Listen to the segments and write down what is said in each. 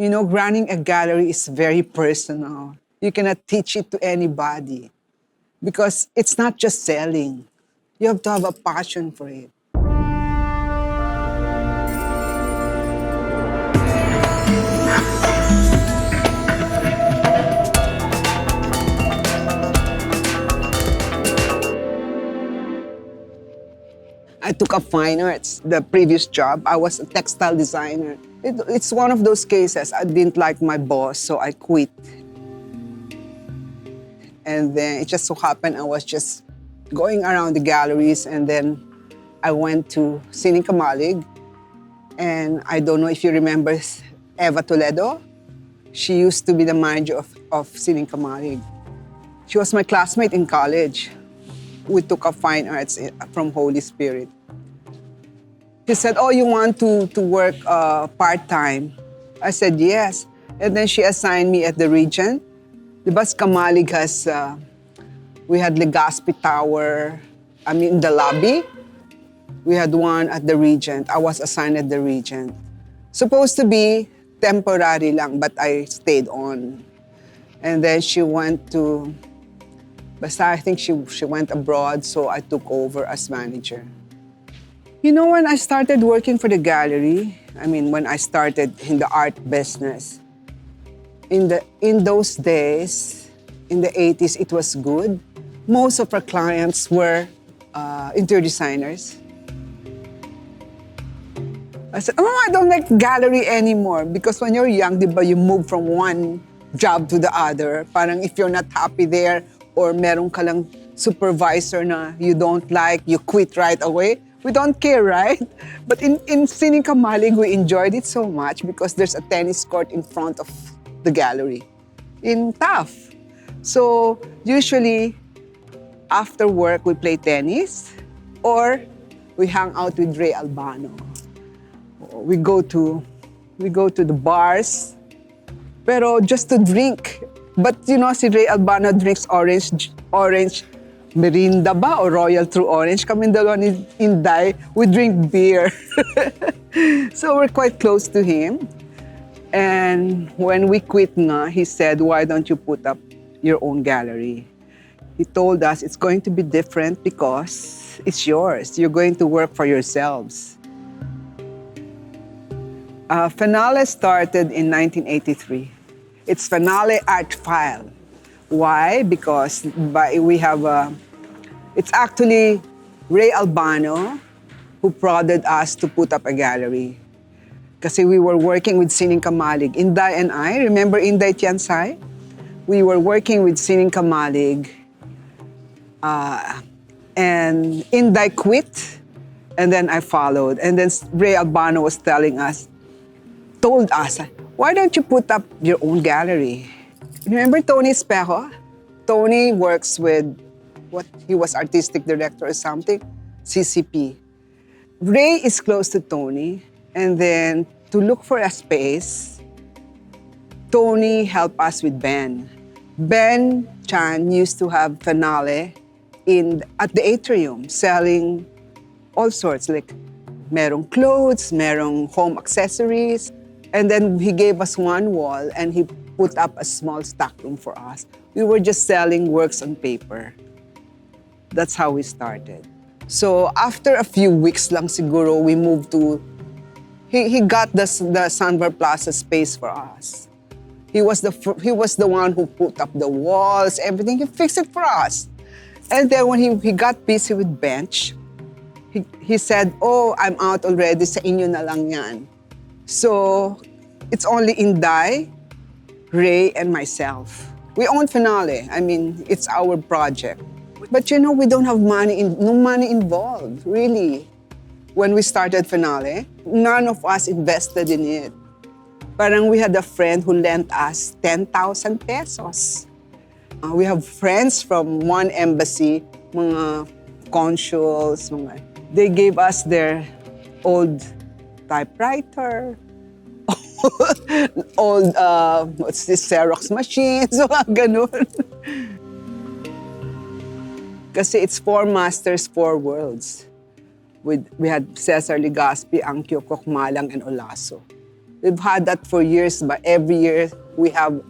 You know, running a gallery is very personal. You cannot teach it to anybody because it's not just selling. You have to have a passion for it. I took up fine arts. The previous job, I was a textile designer. It's one of those cases. I didn't like my boss, so I quit. And then it just so happened I was just going around the galleries, and then I went to Kamalig. And I don't know if you remember Eva Toledo. She used to be the manager of Kamalig. She was my classmate in college. We took up fine arts from Holy Spirit. She said, oh, you want to work part-time? I said, yes. And then she assigned me at the Regent. Diba, Kamalig has, we had Legaspi Tower, the lobby. We had one at the Regent. I was assigned at the Regent. Supposed to be temporary lang, but I stayed on. And then she went to, basta I think she went abroad, so I took over as manager. You know, when I started working for the gallery, when I started in the art business, in those days, in the 80s, it was good. Most of our clients were interior designers. I said, oh, I don't like gallery anymore because when you're young, diba, you move from one job to the other. Parang if you're not happy there or meron ka lang supervisor na you don't like, you quit right away. We don't care, right? But in Kamalig, we enjoyed it so much because there's a tennis court in front of the gallery in TAF. So usually, after work, we play tennis or we hang out with Ray Albano. We go to the bars, pero just to drink. But you know, si Ray Albano drinks orange Merinda ba o Royal True Orange. Kami dalawa ni Inday, we drink beer. So we're quite close to him. And when we quit nga, he said, why don't you put up your own gallery? He told us it's going to be different because it's yours. You're going to work for yourselves. Finale started in 1983. It's Finale Art File. Why? Because we have it's actually Ray Albano who prodded us to put up a gallery. Kasi we were working with Sining Kamalig. Inday and I, remember Inday Tiansay? We were working with Sining Kamalig. And Inday quit, and then I followed. And then Ray Albano was told us, why don't you put up your own gallery? Remember Tony Espejo? Tony works with, he was artistic director or something, CCP. Ray is close to Tony, and then to look for a space, Tony helped us with Ben. Ben Chan used to have Finale at the atrium, selling all sorts, like merong clothes, merong home accessories, and then he gave us one wall and he put up a small stockroom for us. We were just selling works on paper. That's how we started. So after a few weeks lang siguro, we moved to, he got the Sunbar Plaza space for us. He was the one who put up the walls, everything. He fixed it for us. And then when he got busy with bench, he said, oh, I'm out already, sa inyo na lang yan. So it's only Inday, Ray, and myself. We own Finale. It's our project. But you know, we don't have no money involved, really. When we started Finale, none of us invested in it. Parang we had a friend who lent us 10,000 pesos. We have friends from one embassy, mga consuls, they gave us their old typewriter, old, what's this, Xerox machines, ganun. Kasi it's 4 masters, 4 worlds. We had Cesar Legaspi, ang Kiukok, Malang, and Olazo. We've had that for years, but every year we have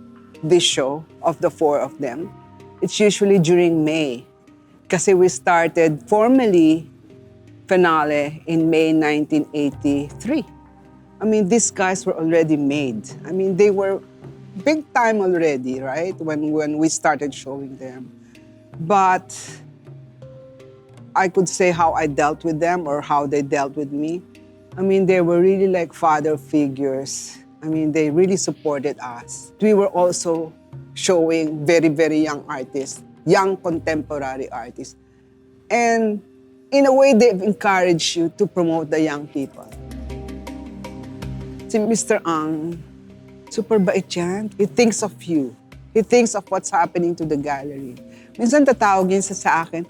this show of the four of them. It's usually during May. Kasi we started formally finale in May 1983. I mean, these guys were already made. I mean, they were big time already, right? When we started showing them. But I could say how I dealt with them or how they dealt with me. I mean, they were really like father figures. I mean, they really supported us. We were also showing very, very young artists, young contemporary artists. And in a way, they've encouraged you to promote the young people. Si Mr. Ang, super bait yan. He thinks of you. He thinks of what's happening to the gallery. Minsan tatawagin sa akin,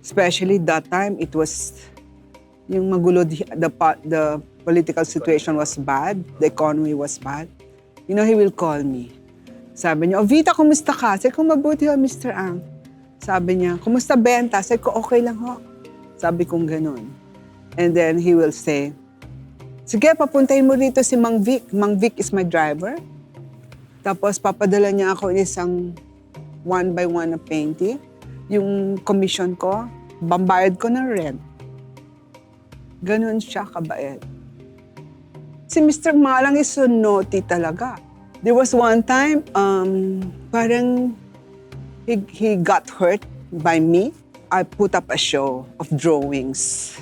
especially that time, it was yung magulo, the political situation was bad, the economy was bad. You know, he will call me. Sabi niya, Vita, kumusta ka? Sabi ko, mabuti ho, Mr. Ang. Sabi niya, kumusta benta? Sabi ko, okay lang ho. Sabi kong ganun. And then he will say, sige, papuntahin mo rito si Mang Vic. Mang Vic is my driver. Tapos papadala niya ako isang one by one na painting. Yung commission ko, bambayad ko ng rent. Ganun siya kabait. Si Mr. Malang is so naughty talaga. There was one time, parang he got hurt by me. I put up a show of drawings.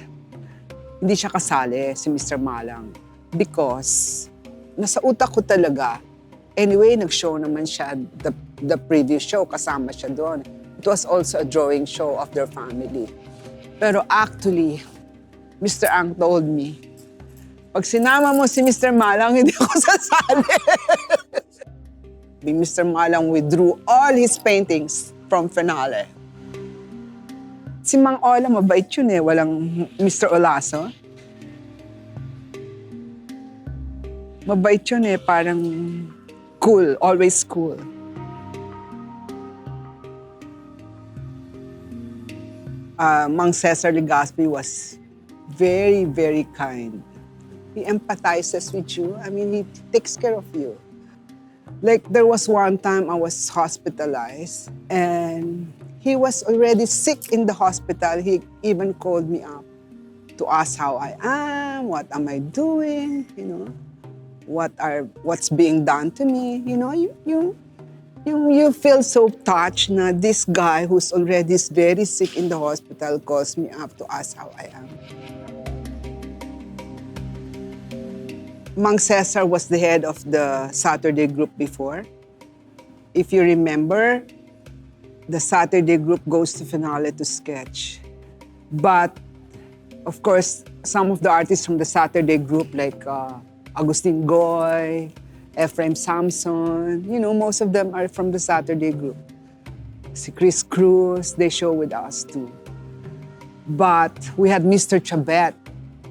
Hindi siya kasali, si Mr. Malang. Because nasa utak ko talaga. Anyway, nag-show naman siya, the previous show, kasama siya doon. It was also a drawing show of their family. Pero actually, Mr. Ang told me, pag sinama mo si Mr. Malang, hindi ako sasali. Mr. Malang withdrew all his paintings from finale. Si Mang Ola, mabait yun eh. Walang Mr. Olazo. Mabait yun eh. Parang cool. Always cool. Mang Cesar Legaspi was very, very kind. He empathizes with you. I mean, he takes care of you. Like, there was one time I was hospitalized and he was already sick in the hospital. He even called me up to ask how I am, what am I doing, you know, what's being done to me. You know, you feel so touched na this guy who's already very sick in the hospital calls me up to ask how I am. Mang Cesar was the head of the Saturday group before. If you remember, the Saturday group goes to finale to sketch. But, of course, some of the artists from the Saturday group, like Agustin Goy, Ephraim Samson, you know, most of them are from the Saturday group. Si Chris Cruz, they show with us too. But we had Mr. Chabet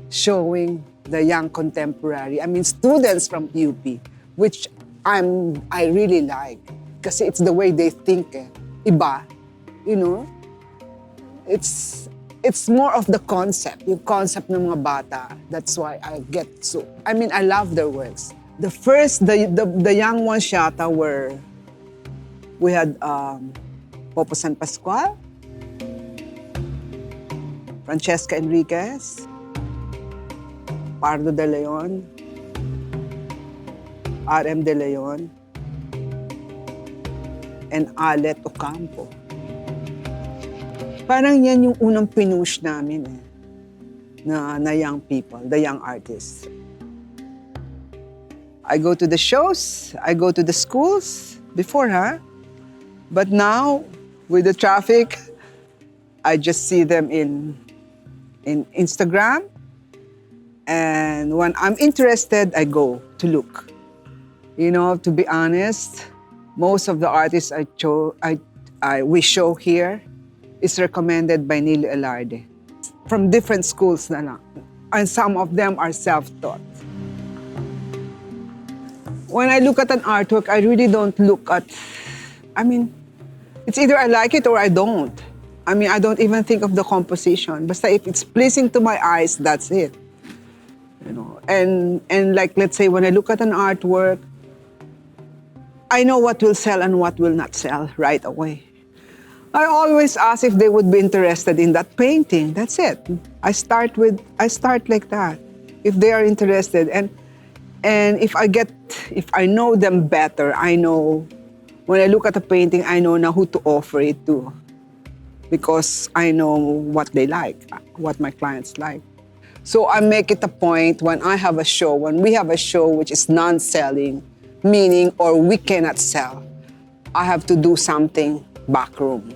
showing the young contemporary, I mean, students from UP, which I really like. Kasi it's the way they think eh. Iba, you know? It's more of the concept, yung concept ng mga bata. That's why I love their works. The first, the young ones yata we had Popo San Pascual, Francesca Enriquez, Pardo de Leon, RM de Leon, and Alet Ocampo. Parang yan yung unang pinush namin eh, na young people, the young artists. I go to the shows, I go to the schools before, but now, with the traffic, I just see them in Instagram. And when I'm interested, I go to look. You know, to be honest, most of the artists we show here is recommended by Nilo Elarde. From different schools na lang. And some of them are self-taught. When I look at an artwork, I really don't look at, it's either I like it or I don't. I don't even think of the composition. Basta if it's pleasing to my eyes, that's it. And like, let's say when I look at an artwork, I know what will sell and what will not sell right away. I always ask if they would be interested in that painting. That's it. I start like that. If they are interested, and if I know them better, I know when I look at a painting, I know now who to offer it to, because I know what they like, what my clients like. So I make it a point when we have a show which is non-selling, meaning or we cannot sell, I have to do something backroom,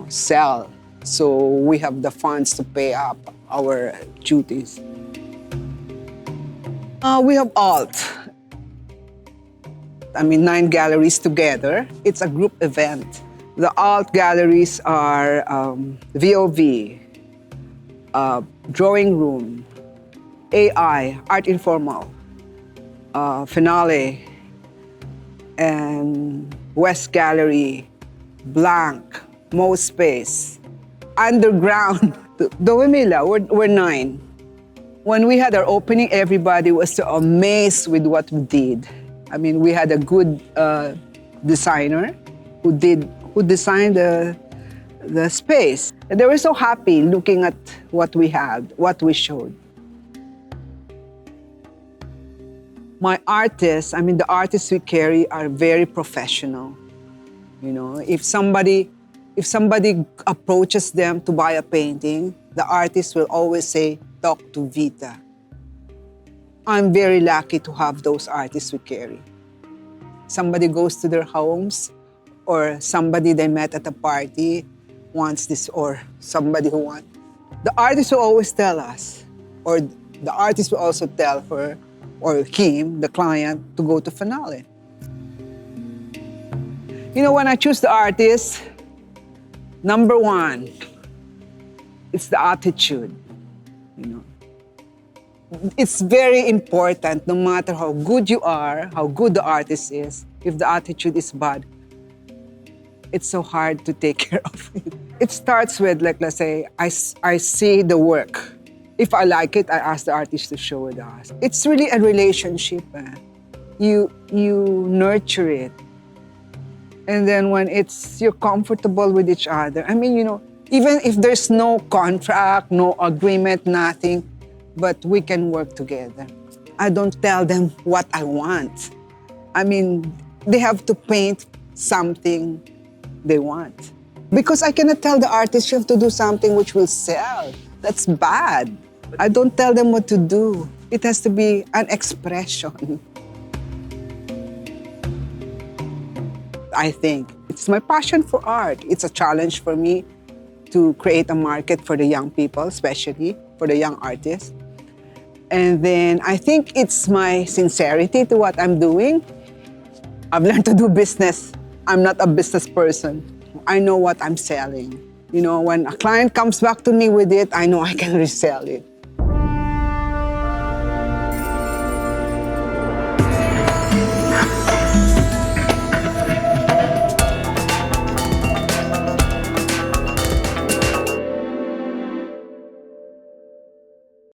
sell. So we have the funds to pay up our duties. We have alt. 9 galleries together. It's a group event. The alt galleries are VOV, Drawing Room, AI, Art Informal, Finale, and West Gallery, Blank, Mo Space, Underground. Dawamila, we're 9. When we had our opening, everybody was so amazed with what we did. We had a good designer who designed the space. And they were so happy looking at what we had, what we showed. My artists, the artists we carry are very professional. If somebody approaches them to buy a painting, the artist will always say, talk to Vita. I'm very lucky to have those artists we carry. Somebody goes to their homes, or somebody they met at a party wants this, or somebody who wants. The artist will always tell us, or the artist will also tell her or him, the client, to go to Finale. When I choose the artist, number 1, it's the attitude. It's very important, no matter how good you are, how good the artist is, if the attitude is bad, it's so hard to take care of it. It starts with, like, let's say, I see the work. If I like it, I ask the artist to show it us. It's really a relationship. You nurture it. And then when you're comfortable with each other, even if there's no contract, no agreement, nothing, but we can work together. I don't tell them what I want. They have to paint something they want. Because I cannot tell the artist you have to do something which will sell. That's bad. I don't tell them what to do. It has to be an expression. I think it's my passion for art. It's a challenge for me to create a market for the young people, especially for the young artists. And then I think it's my sincerity to what I'm doing. I've learned to do business. I'm not a business person. I know what I'm selling. When a client comes back to me with it, I know I can resell it.